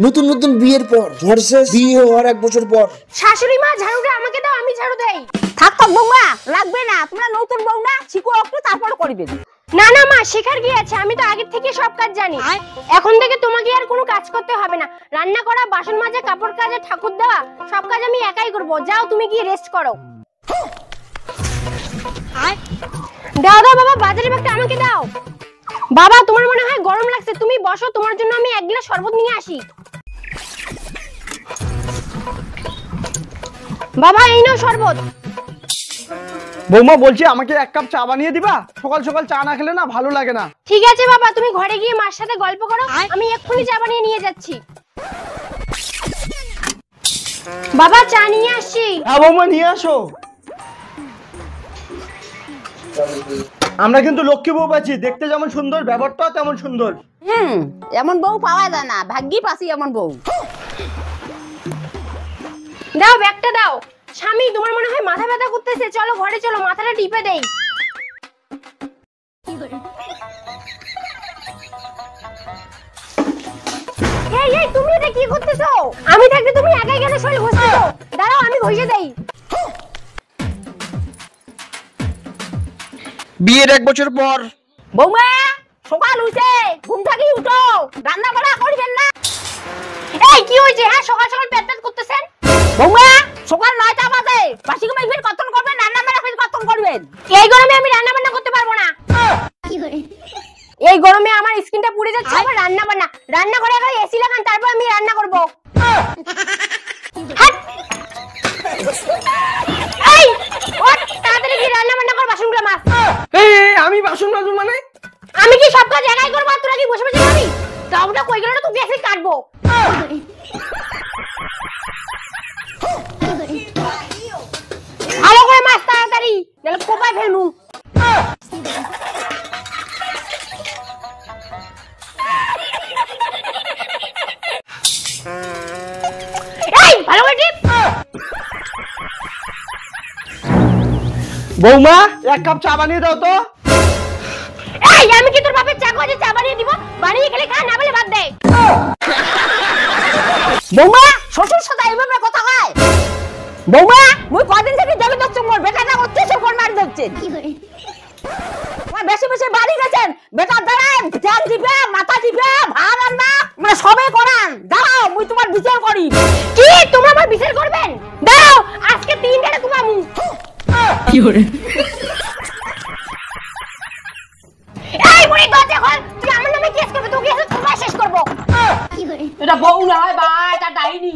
নতুন নতুন বিয়ের পর ভার্সেস বিয়ে হওয়ার 1 বছর পর। শাশুড়ি মা ঝাড়ুটা আমাকে দাও, আমি ঝাড়ু দেই। থাক থাক বৌমা, লাগবে না, তোমরা নতুন বউ না, শিখো একটু তারপর করবে। না না মা, শেখার কি আছে, আমি তো আগে থেকে সব কাজ জানি। এখন থেকে তোমাকে আর কোনো কাজ করতে হবে না। রান্না করা, বাসন মাজা, কাপড় কাচা, ঠাকুর দেওয়া সব কাজ আমি একাই করব। যাও তুমি গিয়ে রেস্ট করো। দাও দাও বাবা, বাজারের ব্যাগটা আমাকে দাও। বাবা তোমার মনে হয় গরম লাগছে, তুমি বসো, তোমার জন্য আমি 1 গ্লাস শরবত নিয়ে আসি। বাবা এই নাও শরবত। বৌমা বলছি আমাকে 1 কাপ চা বানিয়ে দিবা? সকাল সকাল চা না খেলে না ভালো লাগে না। ঠিক আছে বাবা, তুমি ঘরে গিয়ে মার সাথে গল্প করো, আমি এক্ষুনি চা বানিয়ে নিয়ে যাচ্ছি। বাবা চা নিয়ে আসছি। হ্যাঁ বৌমা নিয়ে আসো। আমরা কিন্তু লক্ষ্মী বউ পাচ্ছি, দেখতে যেমন সুন্দর ব্যবহারটাও তেমন সুন্দর। এমন বউ পাওয়া যায় না, ভাগ্যি পাচ্ছি এমন বউ। দাও ব্যাগটা দাও। স্বামী তোমার মনে হয় মাথা ব্যথা করতেছে, চলো ঘরে চলো, মাথাটা টিপে দেই। এই এই তুমি এটা কি করতেছো? আমি থাকতে তুমি একাই কেন শরীর ঘষতেছো? দাঁড়াও আমি ঘষে দেই। বিয়ের 1 বছর পর। বৌমা সকাল হইছে, ঘুম থেকে উঠো, রান্না বান্না করবেন না? এই কি হইছে? হ্যাঁ সকাল সকাল পেট পেট করতেছেন? বৌমা সকাল 9টা বাজে, বাসি ঘুমাই ফির কতক্ষণ করবেন, রান্না বান্না ফির কতক্ষণ করবেন? এই গরমে আমি রান্না বান্না করতে পারবো না। এই গরমে আমার স্কিনটা পুড়ে যাচ্ছে, আবার রান্না বান্না। রান্না করে আগে এসি লাগান, তারপর আমি রান্না করব। এই ওঠ, তাড়াতাড়ি গিয়ে রান্না বান্না কর, বাসনগুলো মাজ। এই আমি বাসন মাজবো মানে? আমি কি সব কাজ একাই করব, আর তোরা কি বসে বসে খাবি? দাওটা কই গেল না, তুই এসে কাটবো। ভালো করে মাছ তাড়াতাড়ি, নাহলে কোপায় ফেলবো। এই ভালো করে টিপ। বৌমা 1 কাপ চা বানিয়ে দাও তো। এই আমি কি তোর বাপের চা করে চা বানিয়ে দিব? বানিয়ে খেলে খা, না বলে বাদ দে। বৌমা শ্বশুর সাথে এইভাবে কথা কয়? বৌমা মুই কদিন থেকে জমি দচ্ছ, মোর বেটাটা অত্যাচার করে মারি যাচ্ছে। বেশি বেশি বাড়ি গেছেন, বেটার দ্বারা ধ্যান দিবে, মাথা দিবে, ভাত রান্না মানে সবে করান। দাঁড়াও মুই তোমার বিচার করি। কি তোমরা আমার বিচার করবেন? দাও আজকে 3 টাকা তোমামু। কি করে? এই বুড়ি দরজা খোল, তুই আমার নামে কেস করবে, তোকে কেস তোমায় শেষ করব। এটা বউ না হয় বা এটা ডাইনি।